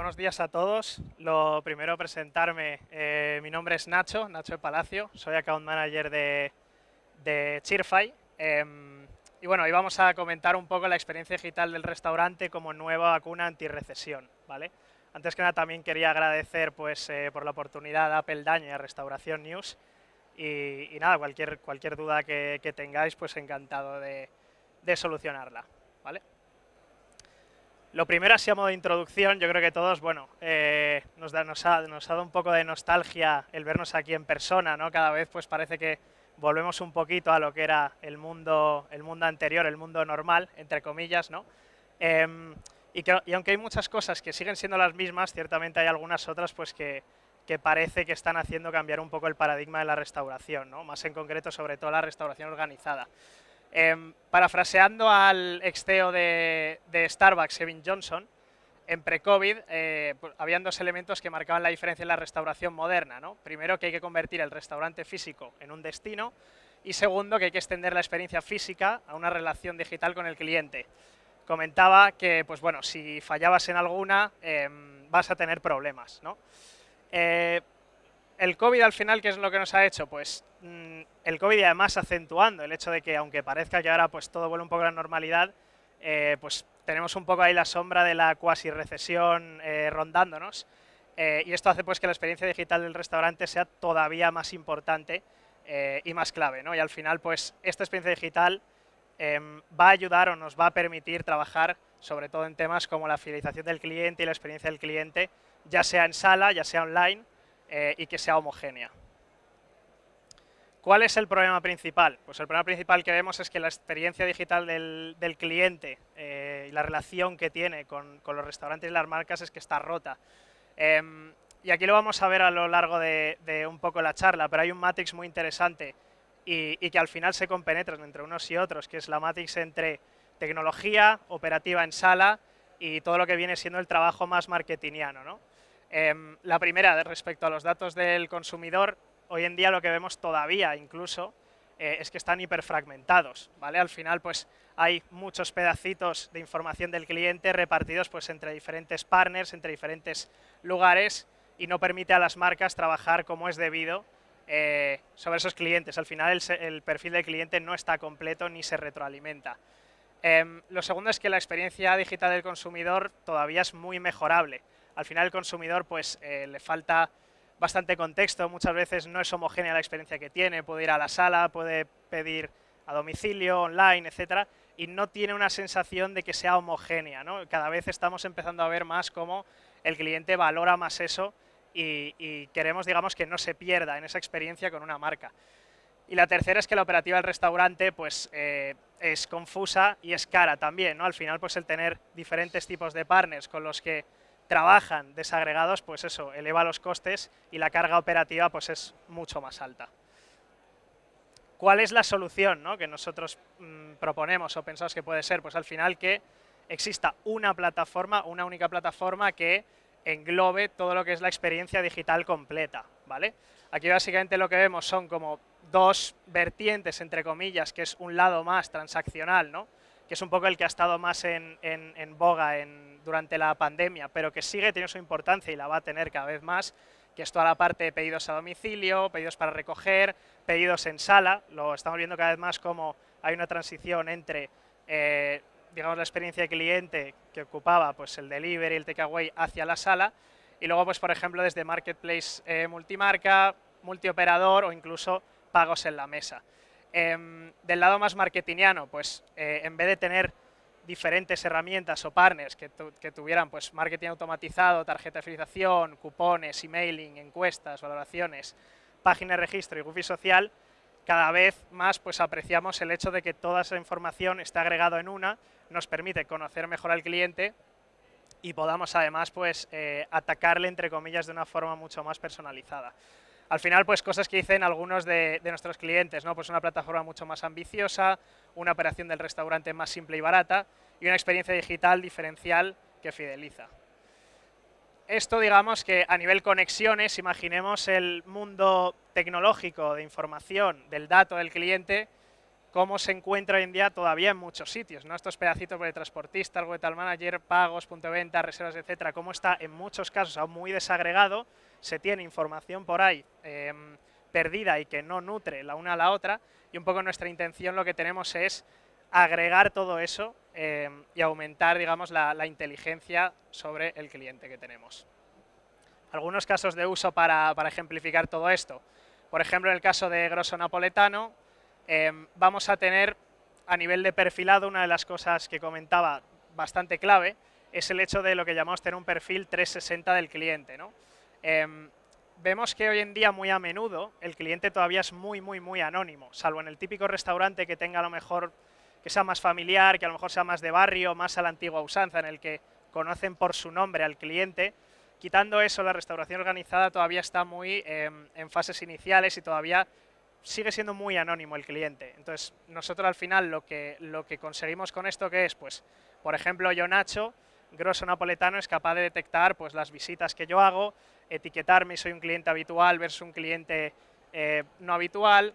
buenos días a todos. Lo primero, presentarme. Mi nombre es Nacho, Nacho de Palacio. Soy account manager de Cheerfy. Y bueno, hoy vamos a comentar un poco la experiencia digital del restaurante como nueva vacuna antirrecesión, ¿vale? Antes que nada, también quería agradecer pues, por la oportunidad a Apple Daño y a Restauración News. Y nada, cualquier duda que tengáis, pues encantado de solucionarla, ¿vale? Lo primero, así a modo de introducción, yo creo que todos, bueno, nos ha dado un poco de nostalgia el vernos aquí en persona, ¿no? Cada vez pues parece que volvemos un poquito a lo que era el mundo anterior, el mundo normal, entre comillas, ¿no? Y aunque hay muchas cosas que siguen siendo las mismas, ciertamente hay algunas otras pues que parece que están haciendo cambiar un poco el paradigma de la restauración, ¿no? Más en concreto, sobre todo la restauración organizada. Parafraseando al ex CEO de Starbucks, Kevin Johnson, en pre-COVID habían dos elementos que marcaban la diferencia en la restauración moderna, ¿no? Primero, que hay que convertir el restaurante físico en un destino, y segundo, que hay que extender la experiencia física a una relación digital con el cliente. Comentaba que, pues bueno, si fallabas en alguna, vas a tener problemas, ¿no? El COVID al final, ¿qué es lo que nos ha hecho? Pues el COVID, y además acentuando el hecho de que, aunque parezca que ahora pues todo vuelve un poco a la normalidad, pues tenemos un poco ahí la sombra de la cuasi recesión rondándonos, y esto hace pues que la experiencia digital del restaurante sea todavía más importante y más clave, ¿no? Y al final pues esta experiencia digital va a ayudar o nos va a permitir trabajar sobre todo en temas como la fidelización del cliente y la experiencia del cliente, ya sea en sala, ya sea online, y que sea homogénea. ¿Cuál es el problema principal? Pues el problema principal que vemos es que la experiencia digital del cliente y la relación que tiene con los restaurantes y las marcas es que está rota. Y aquí lo vamos a ver a lo largo de un poco la charla, pero hay un matrix muy interesante y que al final se compenetran entre unos y otros, que es la matrix entre tecnología, operativa en sala y todo lo que viene siendo el trabajo más marketingiano, ¿no? La primera, respecto a los datos del consumidor, hoy en día lo que vemos todavía incluso es que están hiperfragmentados, ¿vale? Al final pues hay muchos pedacitos de información del cliente repartidos pues entre diferentes partners, entre diferentes lugares, y no permite a las marcas trabajar como es debido sobre esos clientes. Al final el perfil del cliente no está completo ni se retroalimenta. Lo segundo es que la experiencia digital del consumidor todavía es muy mejorable. Al final el consumidor pues le falta bastante contexto, muchas veces no es homogénea la experiencia que tiene, puede ir a la sala, puede pedir a domicilio, online, etcétera, y no tiene una sensación de que sea homogénea, ¿no? Cada vez estamos empezando a ver más cómo el cliente valora más eso y queremos, digamos, que no se pierda en esa experiencia con una marca. Y la tercera es que la operativa del restaurante pues es confusa y es cara también, ¿no? Al final pues el tener diferentes tipos de partners con los que trabajan desagregados, pues eso, eleva los costes y la carga operativa pues es mucho más alta. ¿Cuál es la solución, ¿no?, que nosotros proponemos o pensamos que puede ser? Pues al final que exista una plataforma, una única plataforma que englobe todo lo que es la experiencia digital completa, ¿vale? Aquí básicamente lo que vemos son como dos vertientes, entre comillas, que es un lado más transaccional, ¿no?, que es un poco el que ha estado más en boga durante la pandemia, pero que sigue teniendo su importancia y la va a tener cada vez más, que es toda la parte de pedidos a domicilio, pedidos para recoger, pedidos en sala. Lo estamos viendo cada vez más como hay una transición entre, digamos, la experiencia de cliente que ocupaba pues el delivery, el takeaway hacia la sala, y luego, pues por ejemplo, desde marketplace multimarca, multioperador o incluso pagos en la mesa. Del lado más marketingiano, pues en vez de tener diferentes herramientas o partners que tuvieran pues marketing automatizado, tarjeta de fidelización, cupones, emailing, encuestas, valoraciones, página de registro y wifi social, cada vez más pues apreciamos el hecho de que toda esa información está agregado en una, nos permite conocer mejor al cliente y podamos además pues atacarle, entre comillas, de una forma mucho más personalizada. Al final, pues cosas que dicen algunos de nuestros clientes, ¿no? Pues una plataforma mucho más ambiciosa, una operación del restaurante más simple y barata y una experiencia digital diferencial que fideliza. Esto, digamos que a nivel conexiones, imaginemos el mundo tecnológico de información del dato del cliente cómo se encuentra hoy en día todavía en muchos sitios, ¿no? Estos pedacitos de transportista, algo de tal manager, pagos, punto de venta, reservas, etcétera, cómo está en muchos casos aún muy desagregado, se tiene información por ahí perdida y que no nutre la una a la otra, y un poco nuestra intención lo que tenemos es agregar todo eso y aumentar, digamos, la inteligencia sobre el cliente que tenemos. Algunos casos de uso para ejemplificar todo esto. Por ejemplo, en el caso de Grosso Napoletano, vamos a tener a nivel de perfilado una de las cosas que comentaba bastante clave, es el hecho de lo que llamamos tener un perfil 360 del cliente, ¿no? Vemos que hoy en día muy a menudo el cliente todavía es muy anónimo, salvo en el típico restaurante que tenga a lo mejor, que sea más familiar, que a lo mejor sea más de barrio, más a la antigua usanza, en el que conocen por su nombre al cliente. Quitando eso, la restauración organizada todavía está muy en fases iniciales y todavía sigue siendo muy anónimo el cliente. Entonces, nosotros al final lo que conseguimos con esto, ¿qué es? Pues, por ejemplo, yo, Nacho, Grosso Napoletano, es capaz de detectar pues las visitas que yo hago, etiquetarme si soy un cliente habitual versus un cliente no habitual.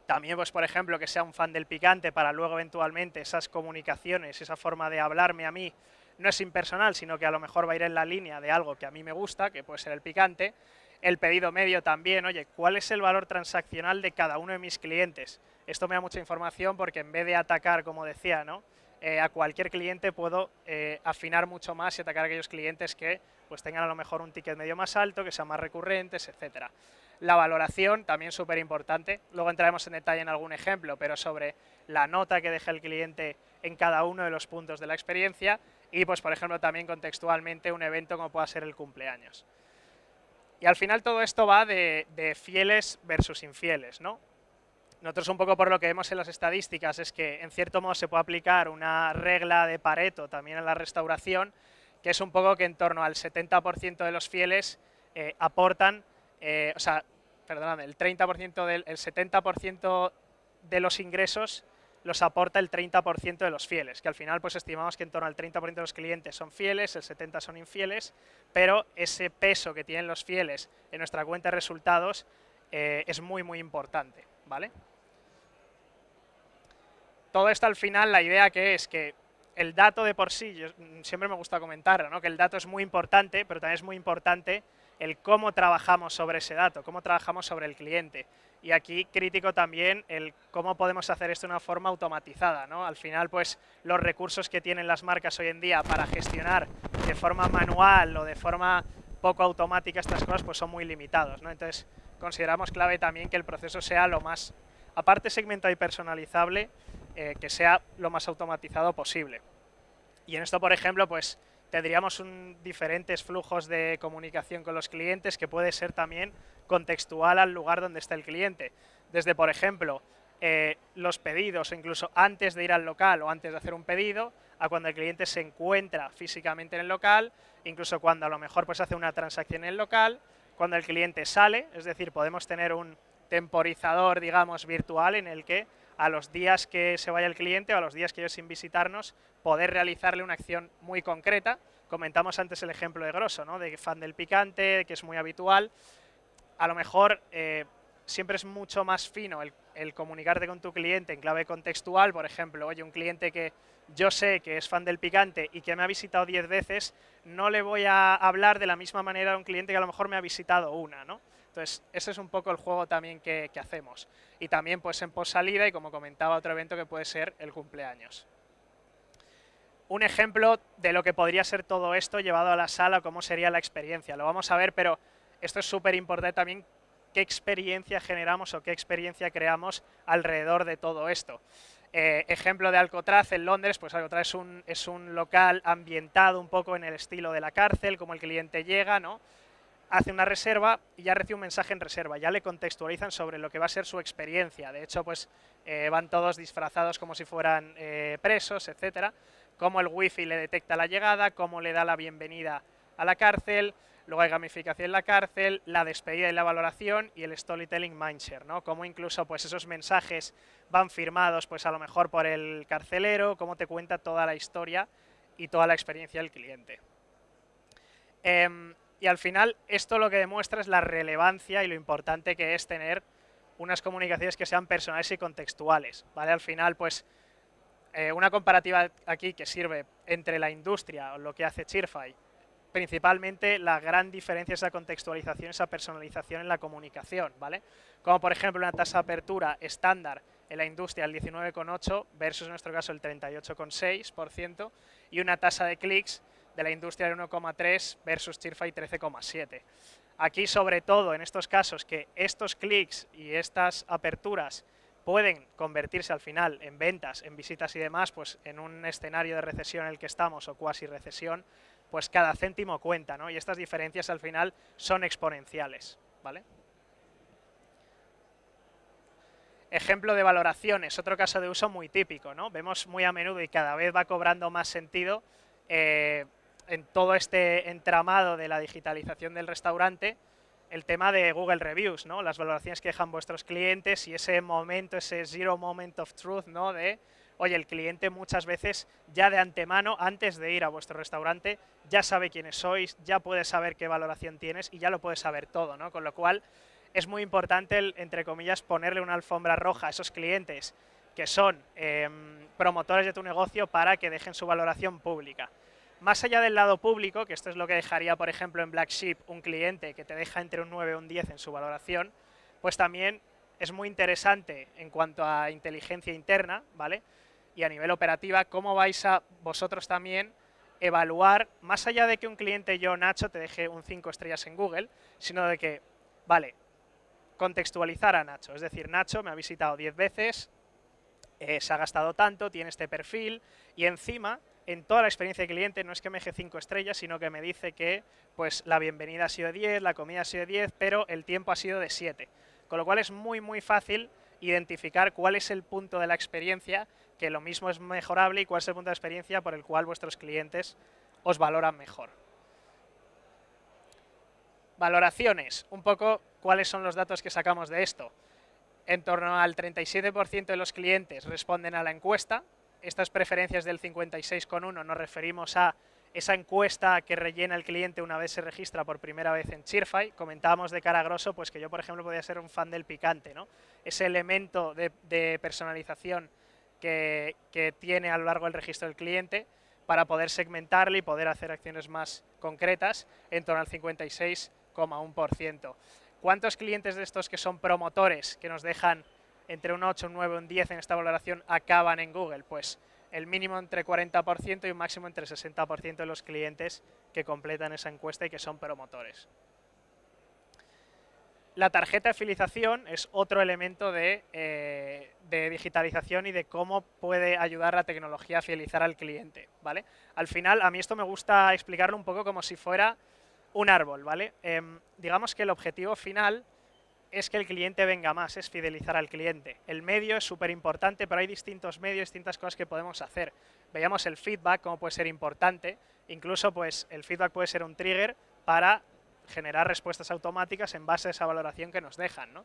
También, pues, por ejemplo, que sea un fan del picante para luego eventualmente esas comunicaciones, esa forma de hablarme a mí, no es impersonal, sino que a lo mejor va a ir en la línea de algo que a mí me gusta, que puede ser el picante. El pedido medio también, oye, ¿cuál es el valor transaccional de cada uno de mis clientes? Esto me da mucha información porque en vez de atacar, como decía, ¿no? A cualquier cliente puedo afinar mucho más y atacar a aquellos clientes que pues tengan a lo mejor un ticket medio más alto, que sean más recurrentes, etcétera. La valoración, también súper importante, luego entraremos en detalle en algún ejemplo, pero sobre la nota que deja el cliente en cada uno de los puntos de la experiencia y, pues, por ejemplo, también contextualmente un evento como pueda ser el cumpleaños. Y al final todo esto va de fieles versus infieles, ¿no? Nosotros un poco por lo que vemos en las estadísticas es que en cierto modo se puede aplicar una regla de Pareto también en la restauración, que es un poco que en torno al 70% de los fieles aportan, o sea, perdóname, el 30% el 70% de los ingresos los aporta el 30% de los fieles, que al final pues estimamos que en torno al 30% de los clientes son fieles, el 70% son infieles, pero ese peso que tienen los fieles en nuestra cuenta de resultados es muy importante, ¿vale? Todo esto al final, la idea que es que el dato de por sí, yo siempre me gusta comentarlo, ¿no? Que el dato es muy importante, pero también es muy importante el cómo trabajamos sobre ese dato, cómo trabajamos sobre el cliente. Y aquí crítico también el cómo podemos hacer esto de una forma automatizada, ¿no? Al final, pues, los recursos que tienen las marcas hoy en día para gestionar de forma manual o de forma poco automática estas cosas, pues son muy limitados, ¿no? Entonces, consideramos clave también que el proceso sea lo más, aparte segmentado y personalizable, que sea lo más automatizado posible. Y en esto, por ejemplo, pues tendríamos diferentes flujos de comunicación con los clientes que puede ser también contextual al lugar donde está el cliente. Desde, por ejemplo, los pedidos o incluso antes de ir al local o antes de hacer un pedido, a cuando el cliente se encuentra físicamente en el local, incluso cuando a lo mejor pues hace una transacción en el local, cuando el cliente sale, es decir, podemos tener un temporizador, digamos, virtual en el que a los días que se vaya el cliente o a los días que lleve sin visitarnos, poder realizarle una acción muy concreta. Comentamos antes el ejemplo de Grosso, ¿no? De fan del picante, que es muy habitual. A lo mejor siempre es mucho más fino el comunicarte con tu cliente en clave contextual. Por ejemplo, oye, un cliente que yo sé que es fan del picante y que me ha visitado 10 veces, no le voy a hablar de la misma manera a un cliente que a lo mejor me ha visitado una, ¿no? Entonces, ese es un poco el juego también que hacemos. Y también pues en post-salida y como comentaba otro evento que puede ser el cumpleaños. Un ejemplo de lo que podría ser todo esto llevado a la sala, cómo sería la experiencia. Lo vamos a ver, pero esto es súper importante también, qué experiencia generamos o qué experiencia creamos alrededor de todo esto. Ejemplo de Alcatraz en Londres, pues Alcatraz es un local ambientado un poco en el estilo de la cárcel, como el cliente llega, ¿no? Hace una reserva y ya recibe un mensaje en reserva, ya le contextualizan sobre lo que va a ser su experiencia. De hecho, pues van todos disfrazados como si fueran presos, etcétera. Cómo el wifi le detecta la llegada, cómo le da la bienvenida a la cárcel, luego hay gamificación en la cárcel, la despedida y la valoración y el storytelling mindshare, ¿no? Cómo incluso pues esos mensajes van firmados pues a lo mejor por el carcelero, cómo te cuenta toda la historia y toda la experiencia del cliente. Y al final esto lo que demuestra es la relevancia y lo importante que es tener unas comunicaciones que sean personales y contextuales, ¿vale? Al final, pues, una comparativa aquí que sirve entre la industria o lo que hace Cheerfy, principalmente la gran diferencia es la contextualización, esa personalización en la comunicación, ¿vale? Como por ejemplo una tasa de apertura estándar en la industria el 19,8 versus en nuestro caso el 38,6% y una tasa de clics de la industria el 1,3 versus Cheerfy 13,7. Aquí sobre todo en estos casos que estos clics y estas aperturas pueden convertirse al final en ventas, en visitas y demás, pues en un escenario de recesión en el que estamos o cuasi recesión, pues cada céntimo cuenta, ¿no? Y estas diferencias al final son exponenciales, ¿vale? Ejemplo de valoraciones, otro caso de uso muy típico, ¿no? Vemos muy a menudo y cada vez va cobrando más sentido en todo este entramado de la digitalización del restaurante, el tema de Google Reviews, ¿no? Las valoraciones que dejan vuestros clientes y ese momento, ese zero moment of truth, ¿no? De, oye, el cliente muchas veces ya de antemano, antes de ir a vuestro restaurante, ya sabe quiénes sois, ya puede saber qué valoración tienes y ya lo puede saber todo, ¿no? Con lo cual es muy importante, entre comillas, ponerle una alfombra roja a esos clientes que son promotores de tu negocio para que dejen su valoración pública. Más allá del lado público, que esto es lo que dejaría, por ejemplo, en Black Sheep un cliente que te deja entre un 9 y un 10 en su valoración, pues también es muy interesante en cuanto a inteligencia interna, ¿vale? Y a nivel operativa, cómo vais a vosotros también evaluar, más allá de que un cliente, yo, Nacho, te deje un 5 estrellas en Google, sino de que, vale, contextualizar a Nacho. Es decir, Nacho me ha visitado 10 veces, se ha gastado tanto, tiene este perfil y encima en toda la experiencia de cliente no es que me deje 5 estrellas, sino que me dice que pues la bienvenida ha sido 10, la comida ha sido 10, pero el tiempo ha sido de 7. Con lo cual es muy fácil identificar cuál es el punto de la experiencia que lo mismo es mejorable y cuál es el punto de experiencia por el cual vuestros clientes os valoran mejor. Valoraciones, un poco cuáles son los datos que sacamos de esto. En torno al 37% de los clientes responden a la encuesta. Estas preferencias del 56,1 nos referimos a esa encuesta que rellena el cliente una vez se registra por primera vez en Cheerfy. Comentábamos de cara grosso pues que yo, por ejemplo, podía ser un fan del picante, ¿no? Ese elemento de personalización que tiene a lo largo del registro del cliente para poder segmentarle y poder hacer acciones más concretas en torno al 56,1%. ¿Cuántos clientes de estos que son promotores, que nos dejan entre un 8, un 9, un 10 en esta valoración, acaban en Google? Pues el mínimo entre 40% y un máximo entre 60% de los clientes que completan esa encuesta y que son promotores. La tarjeta de fidelización es otro elemento de digitalización y de cómo puede ayudar la tecnología a fidelizar al cliente, ¿vale? Al final, a mí esto me gusta explicarlo un poco como si fuera un árbol, ¿vale? Digamos que el objetivo final es que el cliente venga más, es fidelizar al cliente. El medio es súper importante, pero hay distintos medios, distintas cosas que podemos hacer. Veíamos el feedback, cómo puede ser importante. Incluso, pues, el feedback puede ser un trigger para generar respuestas automáticas en base a esa valoración que nos dejan, ¿no?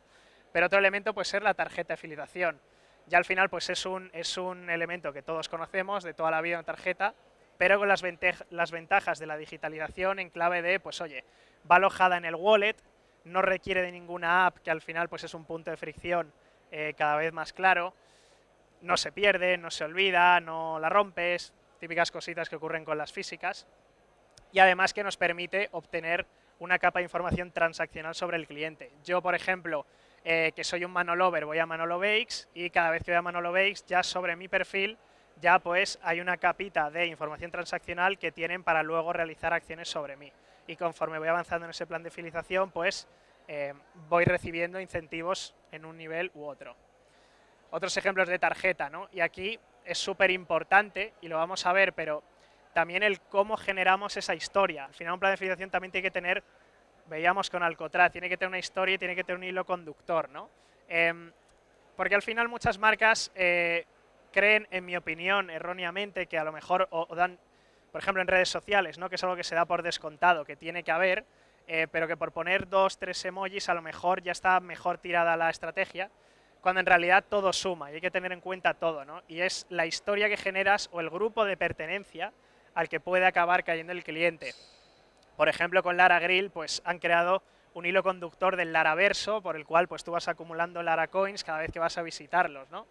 Pero otro elemento puede ser la tarjeta de fidelización. Ya al final, pues, es un elemento que todos conocemos de toda la vida en tarjeta, pero con las ventajas de la digitalización en clave de, pues, oye, va alojada en el wallet, no requiere de ninguna app, que al final pues es un punto de fricción cada vez más claro, no se pierde, no se olvida, no la rompes, típicas cositas que ocurren con las físicas, y además que nos permite obtener una capa de información transaccional sobre el cliente. Yo, por ejemplo, que soy un Manolover, voy a Manolo Bakes y cada vez que voy a Manolo Bakes, ya sobre mi perfil, ya pues hay una capita de información transaccional que tienen para luego realizar acciones sobre mí. Y conforme voy avanzando en ese plan de fidelización, pues voy recibiendo incentivos en un nivel u otro. Otros ejemplos de tarjeta, ¿no? Y aquí es súper importante, y lo vamos a ver, pero también el cómo generamos esa historia. Al final un plan de fidelización también tiene que tener, veíamos con Alcotraz, tiene que tener una historia y tiene que tener un hilo conductor, ¿no? Porque al final muchas marcas creen, en mi opinión, erróneamente, que a lo mejor o dan, por ejemplo, en redes sociales, ¿no? Que es algo que se da por descontado, que tiene que haber, pero que por poner 2, 3 emojis a lo mejor ya está mejor tirada la estrategia, cuando en realidad todo suma y hay que tener en cuenta todo, ¿no? Y es la historia que generas o el grupo de pertenencia al que puede acabar cayendo el cliente. Por ejemplo, con Lara Grill, pues han creado un hilo conductor del Laraverso, por el cual pues tú vas acumulando Lara Coins cada vez que vas a visitarlos, ¿no?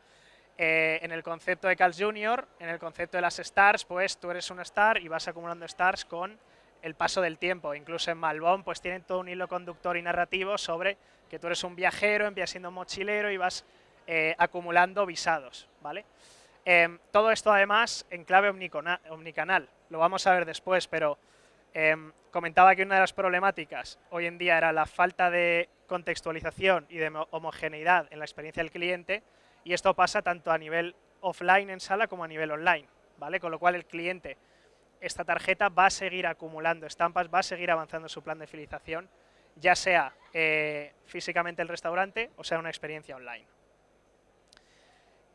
En el concepto de Carl's Jr., en el concepto de las stars, pues tú eres una star y vas acumulando stars con el paso del tiempo. Incluso en Malbón pues tienen todo un hilo conductor y narrativo sobre que tú eres un viajero, empiezas siendo un mochilero y vas acumulando visados, ¿vale? Todo esto además en clave omnicanal, lo vamos a ver después, pero comentaba que una de las problemáticas hoy en día era la falta de contextualización y de homogeneidad en la experiencia del cliente, y esto pasa tanto a nivel offline en sala como a nivel online, ¿vale? Con lo cual el cliente, esta tarjeta va a seguir acumulando estampas, va a seguir avanzando en su plan de fidelización, ya sea físicamente el restaurante o sea una experiencia online.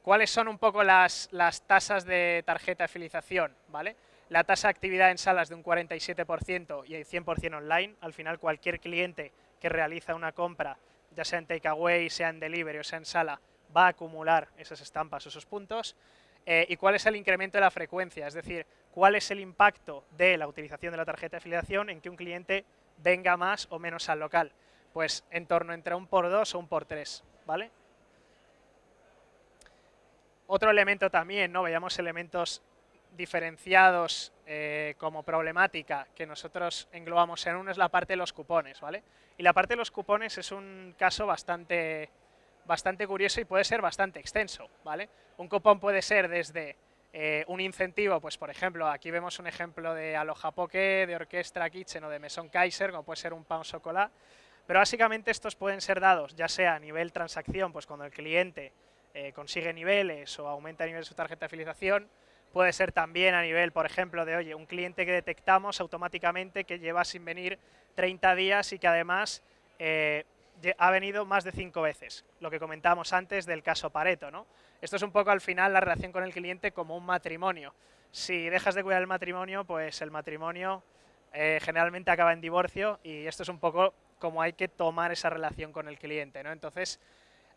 ¿Cuáles son un poco las tasas de tarjeta de fidelización? ¿Vale? La tasa de actividad en salas de un 47% y el 100% online. Al final, cualquier cliente que realiza una compra, ya sea en takeaway, sea en delivery o sea en sala, va a acumular esas estampas o esos puntos. ¿Y cuál es el incremento de la frecuencia? Es decir, ¿cuál es el impacto de la utilización de la tarjeta de fidelización en que un cliente venga más o menos al local? Pues en torno entre un por 2 o un por 3, ¿vale? Otro elemento también, ¿no? Veíamos elementos diferenciados como problemática que nosotros englobamos en uno, es la parte de los cupones, ¿vale? Y la parte de los cupones es un caso bastante curioso y puede ser bastante extenso, ¿vale? Un cupón puede ser desde un incentivo, pues por ejemplo, aquí vemos un ejemplo de Aloha Poke, de Orquestra Kitchen o de Maison Kaiser, como puede ser un pain chocolat, pero básicamente estos pueden ser dados ya sea a nivel transacción, pues cuando el cliente consigue niveles o aumenta niveles de su tarjeta de fidelización. Puede ser también a nivel, por ejemplo, de, oye, un cliente que detectamos automáticamente que lleva sin venir 30 días y que además ha venido más de 5 veces, lo que comentábamos antes del caso Pareto, ¿no? Esto es un poco al final la relación con el cliente como un matrimonio. Si dejas de cuidar el matrimonio, pues el matrimonio generalmente acaba en divorcio, y esto es un poco como hay que tomar esa relación con el cliente, ¿no? Entonces,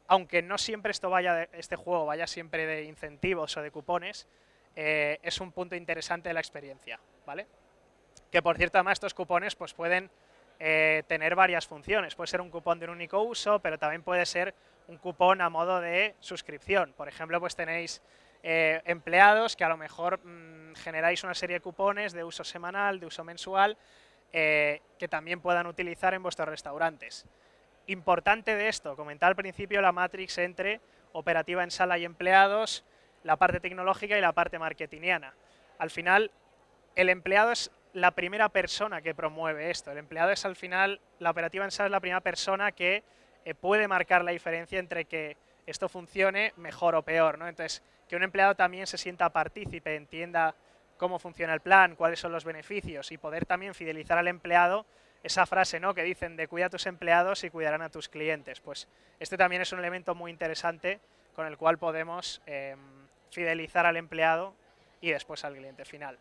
aunque no siempre este juego vaya siempre de incentivos o de cupones, es un punto interesante de la experiencia, ¿vale? Que por cierto, además estos cupones pues pueden tener varias funciones. Puede ser un cupón de un único uso, pero también puede ser un cupón a modo de suscripción. Por ejemplo, pues tenéis empleados que a lo mejor generáis una serie de cupones de uso semanal, de uso mensual, que también puedan utilizar en vuestros restaurantes. Importante de esto, comentar al principio la matrix entre operativa en sala y empleados, la parte tecnológica y la parte marketingiana. Al final, el empleado es la primera persona que promueve esto. El empleado es al final, la operativa en sala es la primera persona que puede marcar la diferencia entre que esto funcione mejor o peor, ¿no? Entonces, que un empleado también se sienta partícipe, entienda cómo funciona el plan, cuáles son los beneficios, y poder también fidelizar al empleado. Esa frase, ¿no?, que dicen de cuida a tus empleados y cuidarán a tus clientes, pues este también es un elemento muy interesante con el cual podemos fidelizar al empleado y después al cliente final.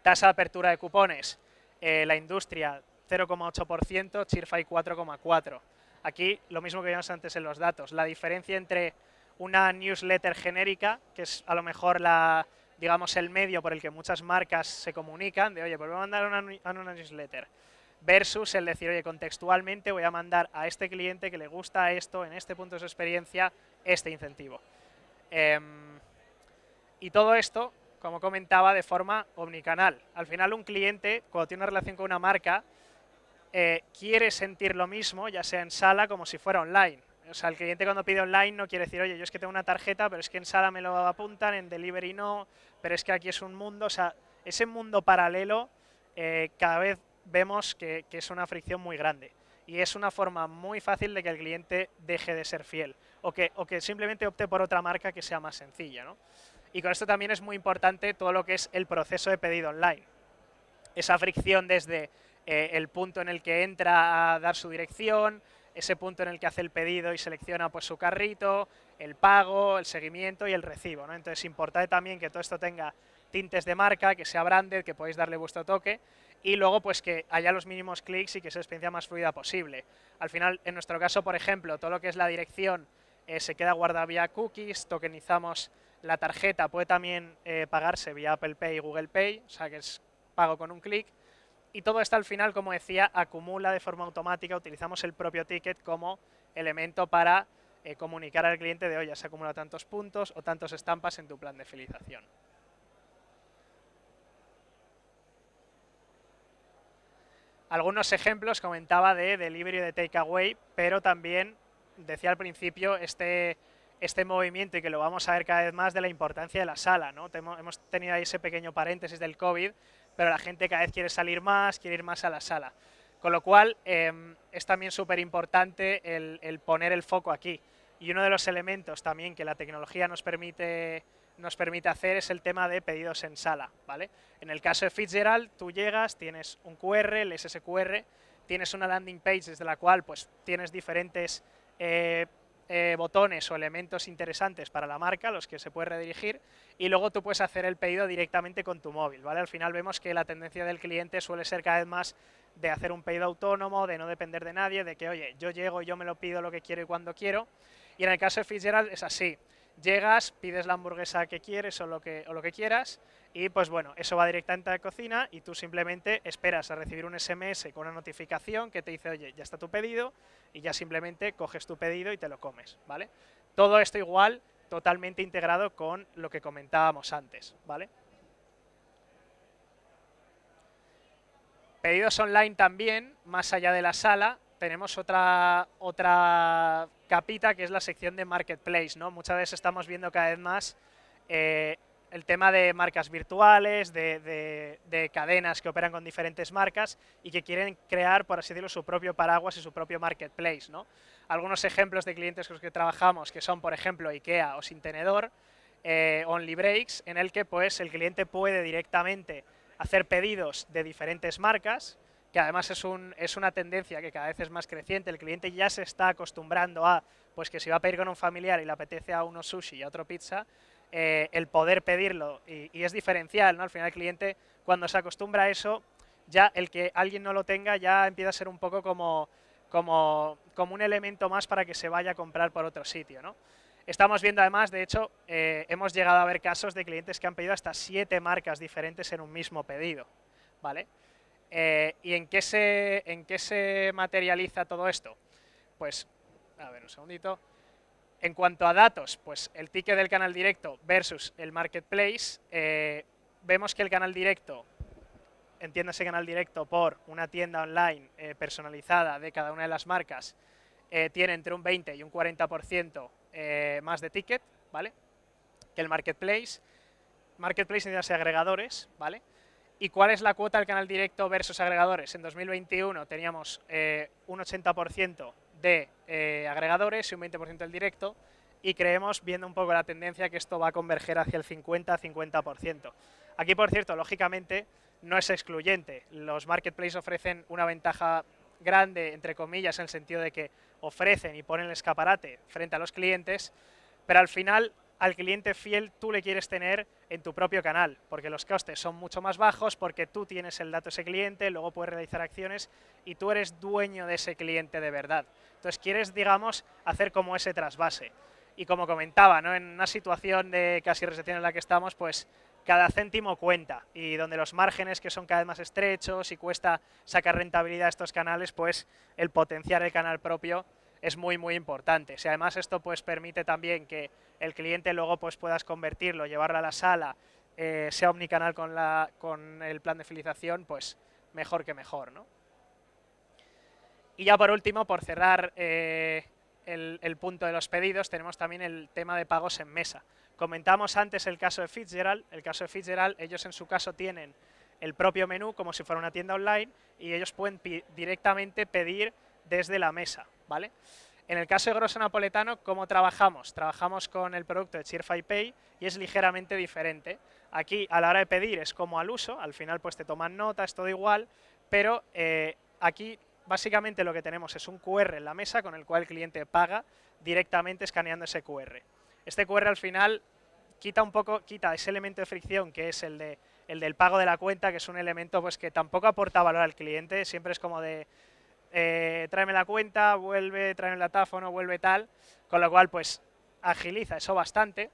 Tasa de apertura de cupones, la industria 0,8%, Cheerfy 4,4%. Aquí lo mismo que vimos antes en los datos, la diferencia entre una newsletter genérica, que es a lo mejor digamos el medio por el que muchas marcas se comunican, de oye, pues voy a mandar una newsletter, versus el decir, oye, contextualmente voy a mandar a este cliente que le gusta esto, en este punto de su experiencia, este incentivo. Y todo esto, como comentaba, de forma omnicanal. Al final un cliente, cuando tiene una relación con una marca, quiere sentir lo mismo, ya sea en sala como si fuera online. O sea, el cliente cuando pide online no quiere decir, oye, yo es que tengo una tarjeta, pero es que en sala me lo apuntan, en delivery no, pero es que aquí es un mundo. O sea, ese mundo paralelo cada vez vemos que es una fricción muy grande. Y es una forma muy fácil de que el cliente deje de ser fiel. O que simplemente opte por otra marca que sea más sencilla, ¿no? Y con esto también es muy importante todo lo que es el proceso de pedido online. Esa fricción desde el punto en el que entra a dar su dirección, ese punto en el que hace el pedido y selecciona pues su carrito, el pago, el seguimiento y el recibo, ¿no? Entonces es importante también que todo esto tenga tintes de marca, que sea branded, que podáis darle vuestro toque, y luego pues que haya los mínimos clics y que sea la experiencia más fluida posible. Al final, en nuestro caso, por ejemplo, todo lo que es la dirección se queda guardada vía cookies, tokenizamos la tarjeta, puede también pagarse vía Apple Pay y Google Pay, o sea que es pago con un clic, Y todo esto al final, como decía, acumula de forma automática, utilizamos el propio ticket como elemento para comunicar al cliente de, oye, se acumula tantos puntos o tantos estampas en tu plan de fidelización. Algunos ejemplos comentaba de delivery de takeaway, pero también decía al principio este movimiento, y que lo vamos a ver cada vez más, de la importancia de la sala, ¿no? Hemos tenido ahí ese pequeño paréntesis del COVID, pero la gente cada vez quiere salir más, quiere ir más a la sala. Con lo cual, es también súper importante el poner el foco aquí. Y uno de los elementos también que la tecnología nos permite hacer es el tema de pedidos en sala, ¿vale? En el caso de Fitzgerald, tú llegas, tienes un QR, lees ese QR, tienes una landing page desde la cual pues tienes diferentes botones o elementos interesantes para la marca, los que se puede redirigir, y luego tú puedes hacer el pedido directamente con tu móvil, ¿vale? Al final vemos que la tendencia del cliente suele ser cada vez más de hacer un pedido autónomo, de no depender de nadie, de que, oye, yo llego y yo me lo pido lo que quiero y cuando quiero, y en el caso de Fitzgerald es así. Llegas, pides la hamburguesa que quieres o lo que quieras, y pues bueno, eso va directamente a la cocina y tú simplemente esperas a recibir un SMS con una notificación que te dice, oye, ya está tu pedido, y ya simplemente coges tu pedido y te lo comes, ¿vale? Todo esto igual, totalmente integrado con lo que comentábamos antes, ¿vale? Pedidos online también, más allá de la sala, tenemos otra capita que es la sección de Marketplace, ¿no? Muchas veces estamos viendo cada vez más el tema de marcas virtuales, de cadenas que operan con diferentes marcas y que quieren crear, por así decirlo, su propio paraguas y su propio marketplace, ¿no? Algunos ejemplos de clientes con los que trabajamos, que son, por ejemplo, IKEA o Sin Tenedor, Only Breaks, en el que pues el cliente puede directamente hacer pedidos de diferentes marcas, que además es una tendencia que cada vez es más creciente. El cliente ya se está acostumbrando a, pues que si va a pedir con un familiar y le apetece a uno sushi y a otro pizza, el poder pedirlo, y es diferencial, ¿no? Al final el cliente, cuando se acostumbra a eso, ya el que alguien no lo tenga ya empieza a ser un poco como un elemento más para que se vaya a comprar por otro sitio, ¿no? Estamos viendo además, de hecho, hemos llegado a ver casos de clientes que han pedido hasta 7 marcas diferentes en un mismo pedido, ¿vale? ¿Y en qué se materializa todo esto? Pues, a ver, un segundito. En cuanto a datos, pues el ticket del canal directo versus el marketplace, vemos que el canal directo, entiéndase canal directo por una tienda online personalizada de cada una de las marcas, tiene entre un 20 y un 40% más de ticket, ¿vale? Que el marketplace. Marketplace entiéndase agregadores, ¿vale? ¿Y cuál es la cuota del canal directo versus agregadores? En 2021 teníamos un 80% de agregadores y un 20% del directo, y creemos, viendo un poco la tendencia, que esto va a converger hacia el 50-50%. Aquí, por cierto, lógicamente no es excluyente. Los marketplaces ofrecen una ventaja grande, entre comillas, en el sentido de que ofrecen y ponen el escaparate frente a los clientes, pero al final al cliente fiel tú le quieres tener en tu propio canal, porque los costes son mucho más bajos, porque tú tienes el dato de ese cliente, luego puedes realizar acciones y tú eres dueño de ese cliente de verdad. Entonces quieres, digamos, hacer como ese trasvase. Y como comentaba, ¿no? En una situación de casi recesión en la que estamos, pues cada céntimo cuenta, y donde los márgenes que son cada vez más estrechos y cuesta sacar rentabilidad a estos canales, pues el potenciar el canal propio es muy muy importante. Si además esto pues permite también que el cliente luego pues puedas convertirlo, llevarlo a la sala, sea omnicanal con el plan de fidelización, pues mejor que mejor, ¿no? Y ya por último, por cerrar el punto de los pedidos, tenemos también el tema de pagos en mesa. Comentamos antes el caso de Fitzgerald. El caso de Fitzgerald, ellos en su caso tienen el propio menú como si fuera una tienda online, y ellos pueden directamente pedir desde la mesa, ¿vale? En el caso de Grosso Napoletano, ¿cómo trabajamos? Trabajamos con el producto de Cheerfy Pay y es ligeramente diferente. Aquí, a la hora de pedir, es como al uso, al final pues te toman nota, es todo igual, pero aquí básicamente lo que tenemos es un QR en la mesa con el cual el cliente paga directamente escaneando ese QR. Este QR al final quita ese elemento de fricción que es el del pago de la cuenta, que es un elemento pues que tampoco aporta valor al cliente, siempre es como de tráeme la cuenta, vuelve, tráeme el datáfono, vuelve tal, con lo cual pues agiliza eso bastante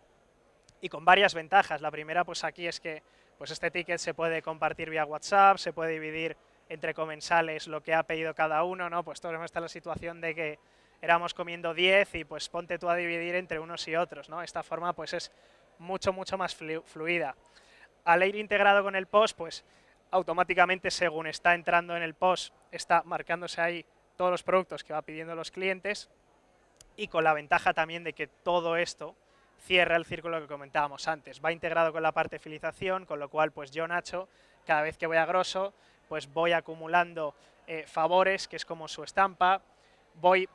y con varias ventajas. La primera pues aquí es que pues este ticket se puede compartir vía WhatsApp, se puede dividir entre comensales lo que ha pedido cada uno, ¿no? Pues todos hemos estado en la situación de que éramos comiendo 10 y pues ponte tú a dividir entre unos y otros, ¿no? Esta forma pues es mucho más fluida. Al ir integrado con el POS, pues automáticamente según está entrando en el POS, está marcándose ahí todos los productos que va pidiendo los clientes, y con la ventaja también de que todo esto cierra el círculo que comentábamos antes. Va integrado con la parte de fidelización, con lo cual pues yo, Nacho, cada vez que voy a Grosso, pues voy acumulando favores, que es como su estampa,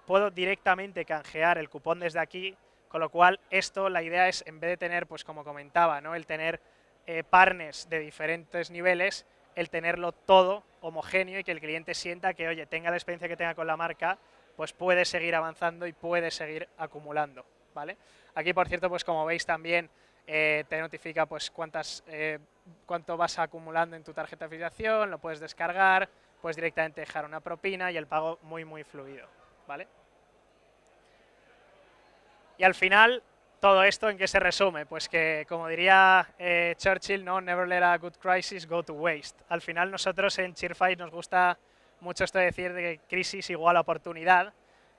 puedo directamente canjear el cupón desde aquí, con lo cual esto, la idea es, en vez de tener, pues como comentaba, ¿no? El tener partners de diferentes niveles, el tenerlo todo homogéneo y que el cliente sienta que, oye, tenga la experiencia que tenga con la marca, pues puede seguir avanzando y puede seguir acumulando, ¿vale? Aquí, por cierto, pues como veis también te notifica pues cuánto vas acumulando en tu tarjeta de afiliación, lo puedes descargar, puedes directamente dejar una propina y el pago muy fluido, ¿vale? Y al final, todo esto, ¿en qué se resume? Pues que, como diría Churchill, ¿no? Never let a good crisis go to waste. Al final, nosotros en Cheerfy nos gusta mucho esto de decir de que crisis igual a oportunidad.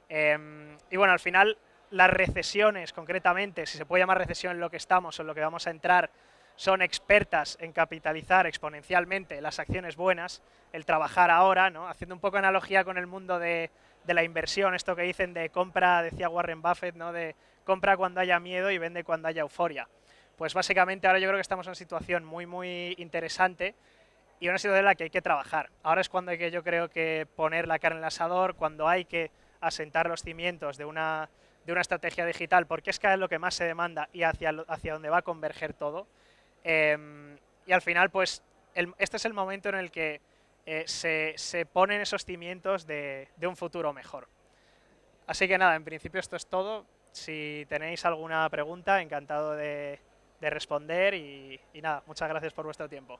Y bueno, al final, las recesiones, concretamente, si se puede llamar recesión en lo que estamos o en lo que vamos a entrar, son expertas en capitalizar exponencialmente las acciones buenas, el trabajar ahora, ¿no? Haciendo un poco analogía con el mundo de la inversión, esto que dicen de compra, decía Warren Buffett, ¿no? De compra cuando haya miedo y vende cuando haya euforia. Pues básicamente ahora yo creo que estamos en una situación muy interesante y una situación en la que hay que trabajar. Ahora es cuando hay que, yo creo, que poner la carne en el asador, cuando hay que asentar los cimientos de una estrategia digital, porque es cada vez lo que más se demanda y hacia donde va a converger todo. Y al final, pues, este es el momento en el que se ponen esos cimientos de un futuro mejor. Así que nada, en principio esto es todo. Si tenéis alguna pregunta, encantado de responder y nada, muchas gracias por vuestro tiempo.